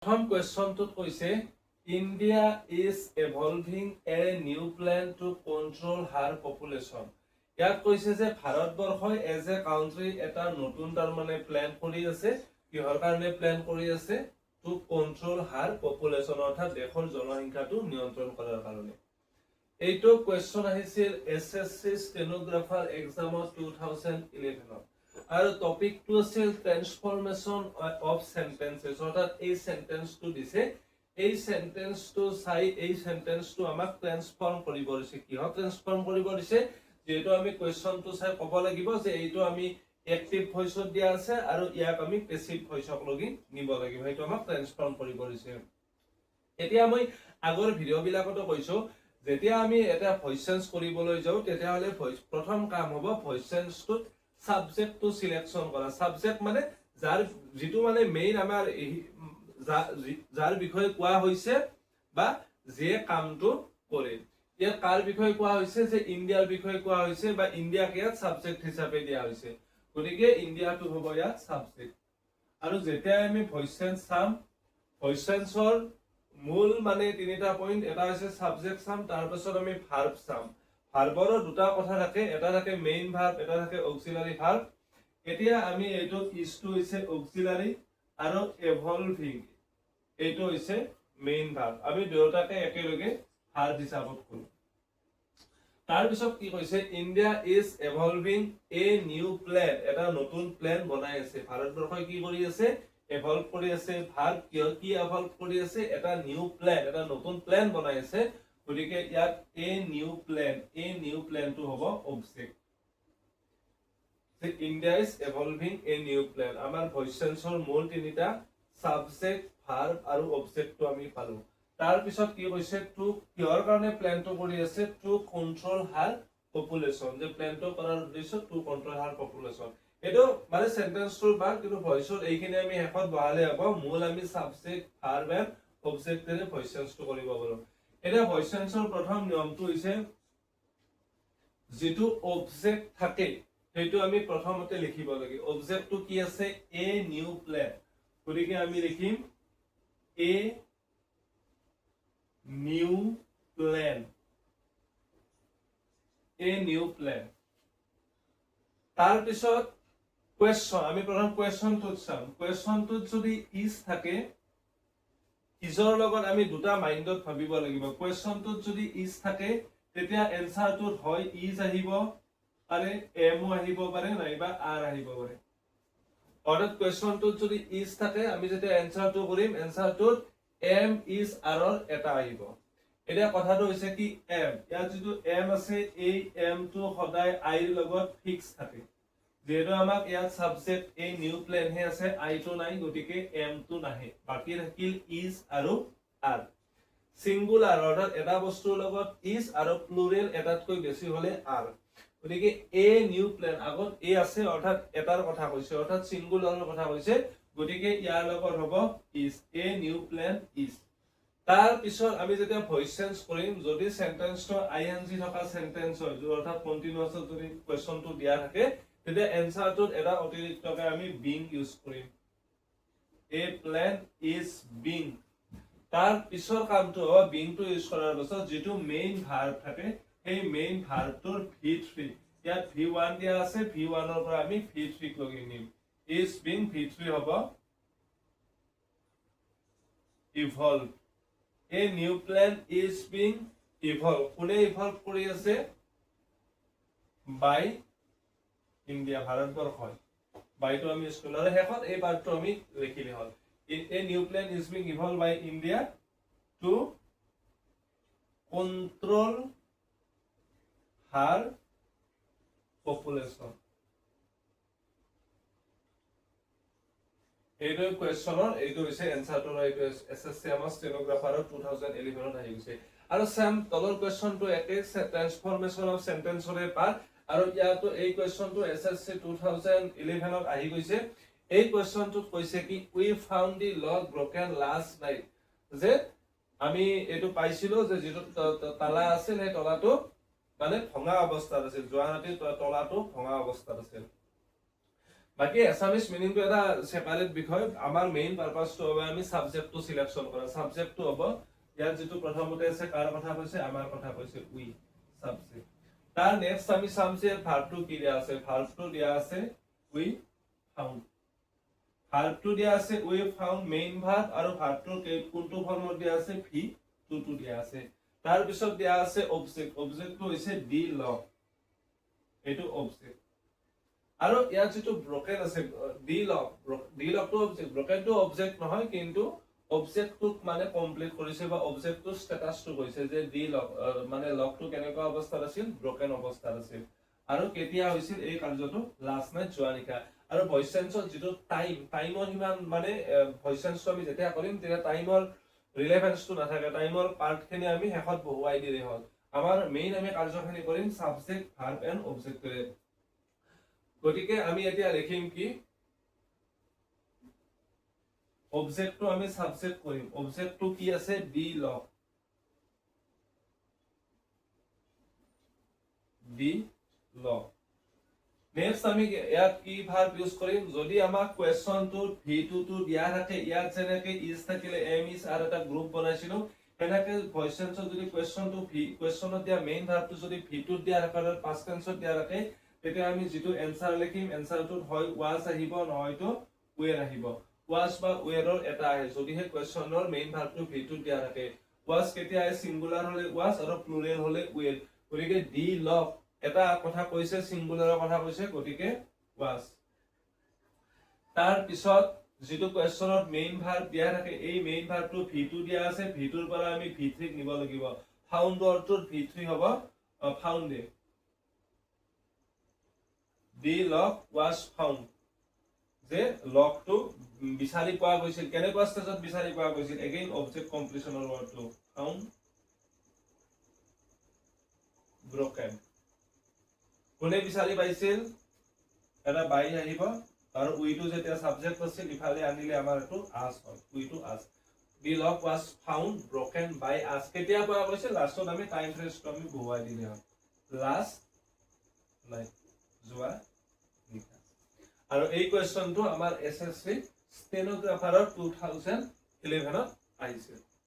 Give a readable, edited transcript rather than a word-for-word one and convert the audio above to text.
প্ৰথম কোৱেশ্চনটোত কৈছে India is evolving a new plan to control her population. ইয়াত কৈছে যে ভাৰতবৰ্ষই এজ এ কাউন্ট্ৰি এটা নতুন তাৰমানে প্লেন কৰি আছে। কিহৰ কাৰণে প্লেন কৰি আছে? টু কন্ট্ৰল হাৰ পপুলেশ্যন, অৰ্থাৎ দেশৰ জনসংখ্যাটো নিয়ন্ত্ৰণ কৰাৰ কাৰণে। এইটো কোৱেশ্চন আহিছিল এছএছচি ষ্টেনোগ্ৰাফাৰ এক্সামত 2011 আৰু টপিকটো আছিল ট্ৰান্সফৰমেশ্যন অফ সেন্টেন্সেছ, অৰ্থাৎ এই সেন্টেন্সটো দিছে, এই সেন্টেন্সটো চাই এই সেন্টেন্সটো আমাক ট্ৰান্সফৰ্ম কৰিব দিছে। কিহত ট্ৰান্সফৰ্ম কৰিব দিছে? যেহেতু আমি কোৱেশ্চনটো চাই ক'ব লাগিব যে এইটো আমি এক্টিভ ভইচত দিয়া আছে আৰু ইয়াক আমি পেসিভ ভইচক লগি নিব লাগিব, সেইটো আমাক ট্ৰান্সফৰ্ম কৰিব দিছে। এতিয়া মই আগৰ ভিডিঅ' বিলাকতো কৈছো, যেতিয়া আমি এটা ভইচ চেঞ্জ কৰিবলৈ যাওঁ তেতিয়াহ'লে প্ৰথম কাম হ'ব ভইচ চেঞ্জটোত সাবজেক্টটো সিলেকশন কৰা। সাবজেক্ট মানে যাৰ যিটো মানে মেইন আমাৰ যাৰ বিষয়ে কোৱা হৈছে বা যে কামটো কৰে। ইয়াত কাৰ বিষয়ে কোৱা হৈছে? যে ইণ্ডিয়াৰ বিষয়ে কোৱা হৈছে বা ইণ্ডিয়াক ইয়াত সাবজেক্ট হিচাপে দিয়া হৈছে, গতিকে ইণ্ডিয়াটো হ'ব ইয়াত সাবজেক্ট। আৰু যেতিয়া আমি ভইচ চেঞ্জ চাম, ভইচ চেঞ্জৰ মূল মানে তিনিটা পইণ্ট, এটা হৈছে সাবজেক্ট চাম, তাৰপিছত আমি ভাৰ্ব চাম। ভাৰ্বৰো দুটা কথা থাকে, এটা থাকে মেইন ভাৰ্ব, এটা থাকে অক্সিলাৰী ভাৰ্ব। এতিয়া আমি এইটো ইজটো হৈছে অক্সিলাৰী আৰু এভলভিং এইটো হৈছে মেইন ভাৰ্ব। আমি দুয়োটাকে একেলগে ভাৰ্ব হিচাপত কৰো। তাৰপিছত কি কৈছে? India is evolving a new plan, এটা নতুন প্লেন বনাই আছে। ভাৰতবৰ্ষই কি কৰি আছে? এভলভ কৰি আছে। ভাৰ্ব কি এভলভ কৰি আছে? এটা নিউ প্লেন, এটা নতুন প্লেন বনাই আছে, গতিকে ইয়াত এ নিউ প্লেন, এই নিউ প্লেনটো হ'ব object. India is evolving a new plan, আমাৰ ভইচ চেঞ্জৰ মূল তিনিটা সাবজেক্ট, ভাৰ্ব আৰু অবজেক্টটো আমি পালো। তাৰপিছত কি কৈছে? টু কিহৰ কাৰণে প্লেনটো কৰি আছে? টু কন্ট্ৰল হাৰ পপুলেশ্যন, যে প্লেনটো কৰাৰ উদ্দেশ্য টু কন্ট্ৰল হাৰ পপুলেশ্যন। এইটো মানে সেন্টেন্সটোৰ ভাগ, কিন্তু ভইচত এইখিনি আমি শেষত বহালে হ'ব। মূল আমি সাবজেক্ট, ভাৰ্ব এণ্ড অবজেক্টেৰে ভইচ চেঞ্জটো কৰিব পাৰো। এতিয়া ভইচ চেঞ্জৰ প্ৰথম নিয়মটো হৈছে যিটো অবজেক্ট থাকে সেইটো আমি প্ৰথমতে লিখিব লাগে। অবজেক্টটো কি আছে? এ নিউ প্লেন, গতিকে আমি লিখিম a new plan, a new plan. তাৰপিছত কুৱেশ্চন, আমি প্ৰথম কুৱেশ্চনটোত চাম। কুৱেশ্চনটোত যদি ইজ থাকে, ইজৰ লগত আমি দুটা মাইণ্ডত ভাবিব লাগিব। কুৱেশ্চনটোত যদি ইজ থাকে তেতিয়া এনসাৰটোত হয় ইজ আহিব পাৰে, এমও আহিব পাৰে, নাইবা আৰ আহিব পাৰে। অৰ্থাৎ কুৱেশ্চনটোত যদি ইজ থাকে, আমি যেতিয়া এনসাৰটো কৰিম, এনসাৰটোত এম ইজ আৰৰ এটা আহিব। এতিয়া কথাটো হৈছে কি? এম, ইয়াত যিটো এম আছে, এই এমটো সদায় আইৰ লগত ফিক্স থাকে। যেহেতু আমাক ইয়াত সাবজেক্ট এই নিউ প্লেন হে আছে, আইটো নাই, গতিকে এমটো নাহে। বাকি থাকিল ইজ আৰু আৰ। সিঙ্গুলাৰ অৰ্থাৎ এটা বস্তুৰ লগত ইজ আৰু প্লুৰেল এটাতকৈ বেছি হলে আৰ। গতিকে এ নিউ প্লেন, আগত এ আছে অৰ্থাৎ এটাৰ কথা কৈছে, অৰ্থাৎ সিঙ্গুলাৰৰ কথা কৈছে, গতিকে ইয়াৰ লগত হ'ব is, a new plan is. তাৰ পিছত আমি যেতিয়া ভইচ চেঞ্জ কৰিম, যদি সেন্টেন্সটো আইএনজি থকা সেন্টেন্স হয়, অৰ্থাৎ কন্টিনিউয়াছত যদি কোৱেশ্চনটো দিয়া থাকে, তেতিয়া এনসাৰটোত এটা অতিৰিক্তকে আমি বিং ইউজ কৰিম। এ প্লেন ইজ বিং। তাৰ পিছৰ কামটো হ'ব বিংটো ইউজ কৰাৰ পিছত যিটো মেইন ভাৰ্ব থাকে, সেই মেইন ভাৰ্বটোৰ V3, ইয়াত V1 দিয়া আছে, V1ৰ পৰা আমি V3 ক লগি নিম। ইজ বিং, V3 হ'ব evolve. A new plan is being evolved. কোনে ইভলভ কৰি আছে? বাই ইণ্ডিয়া, ভাৰতবৰ্ষই। বাইটো আমি ইউজ কৰিলো আৰু শেষত এই পাৰ্টটো আমি লিখিলে হ'ল। A new plan is being evolved by India to control her population. এইটো কুৱেশ্চনৰ, এইটো হৈছে এনসাৰটো, এইটো এছএছচি আমাৰ ষ্টেনোগ্ৰাফাৰৰ 2011ত আহি গৈছে। আৰু সেম তলৰ কুৱেশ্চনটো একে, ট্ৰান্সফৰমেশ্যন অফ সেন্টেন্সৰে পাৰ্ট, আৰু ইয়াতো এই কুৱেশ্চনটো এছএছচি 2011ত আহি গৈছে। এই কুৱেশ্চনটোত কৈছে কি? উই ফাউণ্ড দি লক ব্ৰকেন লাষ্ট নাইট, যে আমি এইটো পাইছিলো যে যিটো তালা আছিল, সেই তলাটো মানে ভঙা অৱস্থাত আছিল, যোৱা ৰাতি তলাটো ভঙা অৱস্থাত আছিল। বাকি এছামিজ মিনিংটো এটা সেপাৰেট বিষয় আমাৰ মেইন পাৰপাসটো হ'ব আমি সাবজেক্টটো সিলেকশন কৰা সাবজেক্টটো হ'ব ইয়াত যেটো প্ৰথমতে আছে কাৰ কথা কৈছে আমাৰ কথা কৈছে উই সাবজেক্ট তাৰ নেক্সট আমি চাম যে ভাৰ্বটো কি দিয়া আছে ভাৰ্বটো দিয়া আছে উই ফাউন্ড ভাৰ্বটো দিয়া আছে উই ফাউন্ড মেইন ভাৰ্ব আৰু ভাৰ্বটোৰ কোনটো ফৰ্মত দিয়া আছে ভি টু দিয়া আছে তাৰ পিছত দিয়া আছে অবজেক্ট অবজেক্টটো হৈছে ডি লগ এটো অবজেক্ট আৰু ইয়াত যেটো ব্ৰকেন আছে ডি লগটো অবজেক্ট ব্ৰকেনটো অবজেক্ট নহয় কিন্তু অবজেক্টটোক মানে কমপ্লিট কৰিছে বা অবজেক্টটো স্ট্যাটাসটো কৈছে যে ডি লগ মানে লগটো কেনেকুৱা অৱস্থাত আছিল ব্ৰকেন অৱস্থাত আছিল আৰু কেতিয়া হৈছিল এই কাৰ্যটো লাষ্ট নাইট যোৱা নিশা আৰু ভয়েস টেন্সৰ যেটো টাইমৰ ইমান মানে ভয়েস টেন্সটো আমি যেতিয়া কৰিম তেতিয়া টাইমৰ ৰিলেভেন্সটো নাথাকে টাইমৰ পাৰ্টখিনি আমি হেকত বহুৱাই দিলে হ'ল আমাৰ মেইন আমি কাৰ্যখিনি কৰিম সাবজেক্ট ভাৰ্ব এন্ড অবজেক্টৰে গতিকে আমি এতিয়া লিখিম কি অবজেক্টটো আমি সাবজেক্ট কৰিম অবজেক্টটো কি আছে ডি লগ নেক্সট আমি ইয়াত কি ভাৰ্ব ইউজ কৰিম যদি আমাক কোৱেশ্চনটো ভি2 দিয়া থাকে ইয়াত যেনেকৈ ইজ থাকিলে এম ইজ আৰু এটা গ্ৰুপ বনাইছিলো তেনেকৈ ভয়েস টেন্সত যদি কোৱেশ্চনত দিয়া মেইন ভাৰ্বটো যদি ভি2 দিয়া থাকে আৰু পাষ্ট টেন্সত দিয়া থাকে তেতিয়া আমি যেটো এনসাৰ লিখিম এনসাৰটোত হয় ওয়াজ আহিব নহয়তো ওয়েৰ আহিব ওয়াজ বা ওয়েৰৰ এটা আহে যদিহে কোৱেশ্চনৰ মেইন ভাৰ্বটো ভি2 দিয়া থাকে ওয়াজ কেতিয়া আহে সিঙ্গুলাৰ হলে ওয়াজ আৰু প্লুৰেল হলে ওয়েৰ গতিকে ডি লগ এটা কথা কৈছে সিঙ্গুলাৰৰ কথা কৈছে গতিকে ওয়াজ তাৰ পিছত যেটো কোৱেশ্চনত মেইন ভাৰ্ব দিয়া থাকে এই মেইন ভাৰ্বটো ভি2 দিয়া আছে ভি2ৰ পৰা আমি ভি3 ক নিব লাগিব ফাউন্ড অৰটোৰ ভি3 হ'ব ফাউন্ডে দি লগ ওয়াজ ফাউন্ড যে লগটো বিচাৰি পোৱা গৈছিল কেনেকুৱা ষ্টেজত বিচাৰি পোৱা গৈছিল এগেইন অবজেক্ট কমপ্লিশনৰ ওয়াৰ্ডটো ফাউন্ড ব্ৰকেন কোনে বিচাৰি পাইছিল এটা বাই আহিব আৰু উইটো যেতিয়া সাবজেক্ট আছিল ইফালে আনিলে আমাৰ এটো আস হয় উইটো আস দি লগ was found broken by us কেতিয়া পোৱা গৈছিল লাষ্টত আমি টাইম ফ্ৰেজটো আমি বহুৱাই দিলে হয় লাষ্ট নাইট যোৱা নিশা আৰু এই কোৱেশ্চনটো আমাৰ এসএসসি স্টেনোগ্ৰাফাৰৰ 2011 ত আহিছিল